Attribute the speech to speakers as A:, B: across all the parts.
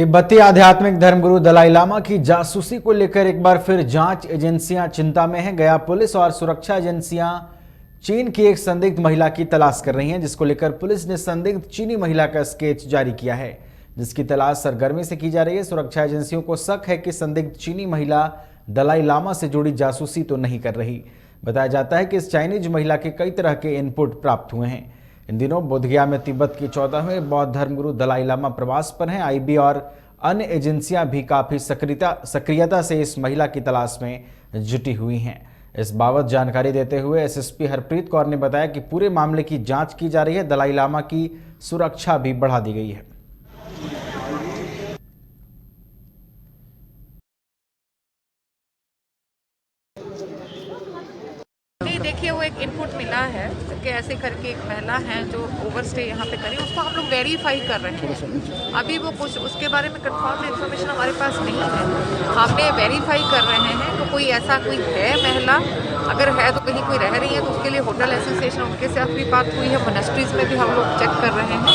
A: तिब्बती आध्यात्मिक धर्मगुरु दलाई लामा की जासूसी को लेकर एक बार फिर जांच एजेंसियां चिंता में हैं। गया पुलिस और सुरक्षा एजेंसियां चीन की एक संदिग्ध महिला की तलाश कर रही हैं, जिसको लेकर पुलिस ने संदिग्ध चीनी महिला का स्केच जारी किया है, जिसकी तलाश सरगर्मी से की जा रही है। सुरक्षा एजेंसियों को शक है कि संदिग्ध चीनी महिला दलाई लामा से जुड़ी जासूसी तो नहीं कर रही। बताया जाता है कि इस चाइनीज महिला के कई तरह के इनपुट प्राप्त हुए हैं। इन दिनों बोधगया में तिब्बत की 14वें बौद्ध धर्मगुरु दलाई लामा प्रवास पर हैं। आईबी और अन्य एजेंसियां भी काफी सक्रियता से इस महिला की तलाश में जुटी हुई हैं। इस बाबत जानकारी देते हुए एसएसपी हरप्रीत कौर ने बताया कि पूरे मामले की जांच की जा रही है। दलाई लामा की सुरक्षा भी बढ़ा दी गई है।
B: देखिए, वो एक इनपुट मिला है कि ऐसे करके एक महिला है जो ओवरस्टे यहाँ पे करी, उसको हम लोग वेरीफाई कर रहे हैं। अभी वो कुछ उसके बारे में कंफर्म इन्फॉर्मेशन हमारे पास नहीं है, हमने वेरीफाई कर रहे हैं। तो कोई ऐसा कोई है महिला, अगर है तो कहीं कोई रह रही है तो उसके लिए होटल एसोसिएशन उनके साथ भी बात हुई है, मोनेस्ट्रीज में भी हम लोग चेक कर रहे हैं,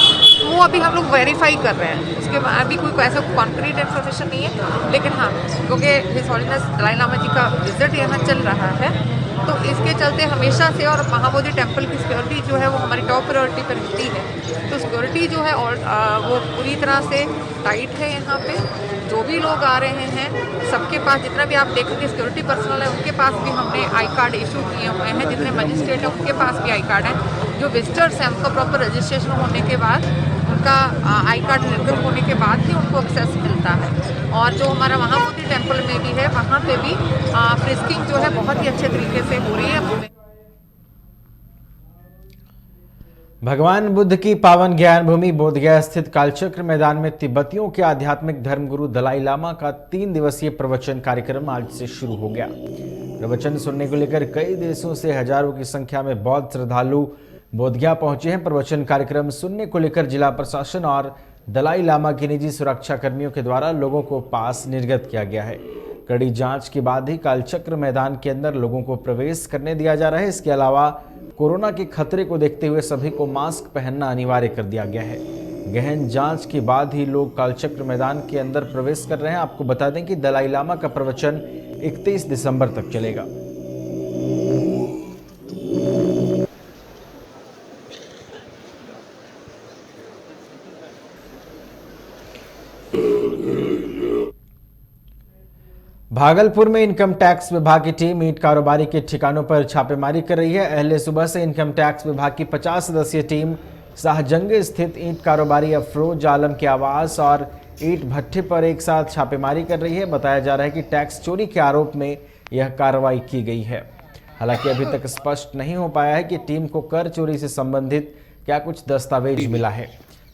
B: तो वो अभी हम लोग वेरीफाई कर रहे हैं। उसके बाद अभी कोई ऐसा कॉन्क्रीट इन्फॉर्मेशन नहीं है, लेकिन हाँ, क्योंकि हिज हॉलीनेस दलाई लामा जी का विजिट यहाँ चल रहा है, तो इसके चलते हमेशा से और महाबोधि टेम्पल की सिक्योरिटी जो है वो हमारी टॉप प्रायोरिटी पर रहती है। तो सिक्योरिटी जो है और वो पूरी तरह से टाइट है। यहाँ पे जो भी लोग आ रहे हैं सबके पास, जितना भी आप देखेंगे सिक्योरिटी पर्सनल है उनके पास भी हमने आई कार्ड इशू किए हुए हैं। जितने मजिस्ट्रेट हैं उनके पास भी आई कार्ड है। जो विजिटर्स हैं उनको प्रॉपर रजिस्ट्रेशन होने के बाद, उनका आई कार्ड निर्गत होने के बाद ही उनको एक्सेस मिलता है। और जो हमारा महाबोधि टेम्पल में भी है, वहाँ पे भी फ्रिस्किंग जो है बहुत ही अच्छे तरीके से हो रही है।
A: भगवान बुद्ध की पावन ज्ञान भूमि बोधगया स्थित कालचक्र मैदान में तिब्बतियों के आध्यात्मिक धर्मगुरु दलाई लामा का 3 दिवसीय प्रवचन कार्यक्रम आज से शुरू हो गया। प्रवचन सुनने को लेकर कई देशों से हजारों की संख्या में बौद्ध श्रद्धालु बोधगया पहुंचे हैं। प्रवचन कार्यक्रम सुनने को लेकर जिला प्रशासन और दलाई लामा की निजी सुरक्षा कर्मियों के द्वारा लोगों को पास निर्गत किया गया है। कड़ी जांच के बाद ही कालचक्र मैदान के अंदर लोगों को प्रवेश करने दिया जा रहा है। इसके अलावा कोरोना के खतरे को देखते हुए सभी को मास्क पहनना अनिवार्य कर दिया गया है। गहन जांच के बाद ही लोग कालचक्र मैदान के अंदर प्रवेश कर रहे हैं। आपको बता दें कि दलाई लामा का प्रवचन 31 दिसंबर तक चलेगा। भागलपुर में इनकम टैक्स विभाग की टीम ईंट कारोबारी के ठिकानों पर छापेमारी कर रही है। अहले सुबह से इनकम टैक्स विभाग की 50 सदस्यीय टीम शाहजंगे स्थित ईंट कारोबारी अफरोज आलम के आवास और ईंट भट्ठे पर एक साथ छापेमारी कर रही है। बताया जा रहा है कि टैक्स चोरी के आरोप में यह कार्रवाई की गई है। हालांकि अभी तक स्पष्ट नहीं हो पाया है कि टीम को कर चोरी से संबंधित क्या कुछ दस्तावेज मिला है।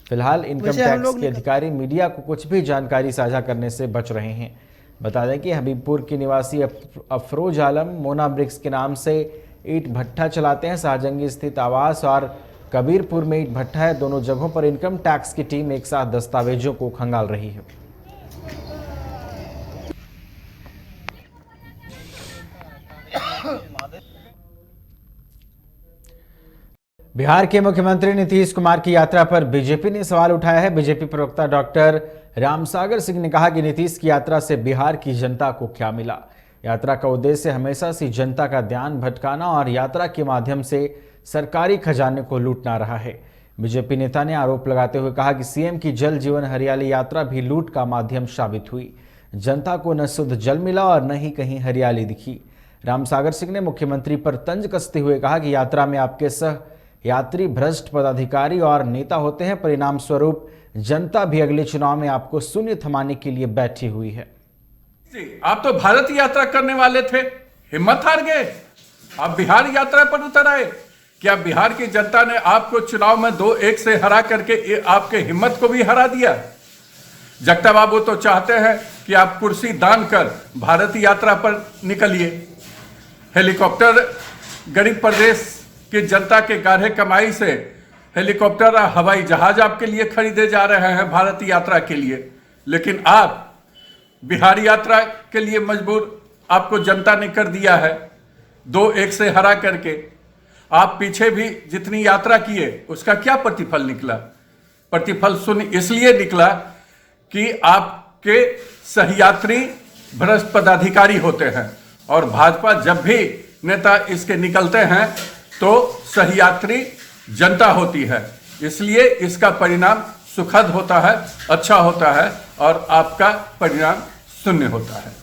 A: फिलहाल इनकम टैक्स के अधिकारी मीडिया को कुछ भी जानकारी साझा करने से बच रहे हैं। बता दें कि हबीबपुर के निवासी अफरोज आलम मोना ब्रिक्स के नाम से ईंट भट्ठा चलाते हैं। शाहजंगी स्थित आवास और कबीरपुर में ईंट भट्ठा है। दोनों जगहों पर इनकम टैक्स की टीम एक साथ दस्तावेजों को खंगाल रही है। बिहार के मुख्यमंत्री नीतीश कुमार की यात्रा पर बीजेपी ने सवाल उठाया है। बीजेपी प्रवक्ता डॉक्टर रामसागर सिंह ने कहा कि नीतीश की यात्रा से बिहार की जनता को क्या मिला। यात्रा का उद्देश्य हमेशा से जनता का ध्यान भटकाना और यात्रा के माध्यम से सरकारी खजाने को लूटना रहा है। बीजेपी नेता ने आरोप लगाते हुए कहा कि सीएम की जल जीवन हरियाली यात्रा भी लूट का माध्यम साबित हुई। जनता को न शुद्ध जल मिला और न ही कहीं हरियाली दिखी। रामसागर सिंह ने मुख्यमंत्री पर तंज कसते हुए कहा कि यात्रा में आपके सह यात्री भ्रष्ट पदाधिकारी और नेता होते हैं। परिणाम स्वरूप जनता भी अगले चुनाव में आपको शून्य थमाने के लिए बैठी हुई है।
C: आप तो भारत यात्रा करने वाले थे, हिम्मत हार गए, आप बिहार यात्रा पर उतर आए। क्या बिहार की जनता ने आपको चुनाव में 2-1 से हरा करके आपके हिम्मत को भी हरा दिया? जगता बाबू तो चाहते हैं कि आप कुर्सी दान कर भारत यात्रा पर निकलिए। हेलीकॉप्टर गरीब प्रदेश की जनता के गाढ़े कमाई से हेलीकॉप्टर और हवाई जहाज आपके लिए खरीदे जा रहे हैं भारत यात्रा के लिए, लेकिन आप बिहार यात्रा के लिए मजबूर आपको जनता ने कर दिया है 2-1 से हरा करके। आप पीछे भी जितनी यात्रा किए उसका क्या प्रतिफल निकला? प्रतिफल शून्य इसलिए निकला कि आपके सहयात्री भ्रष्ट पदाधिकारी होते हैं, और भाजपा जब भी नेता इसके निकलते हैं तो सहयात्री जनता होती है। इसलिए इसका परिणाम सुखद होता है, अच्छा होता है, और आपका परिणाम शून्य होता है।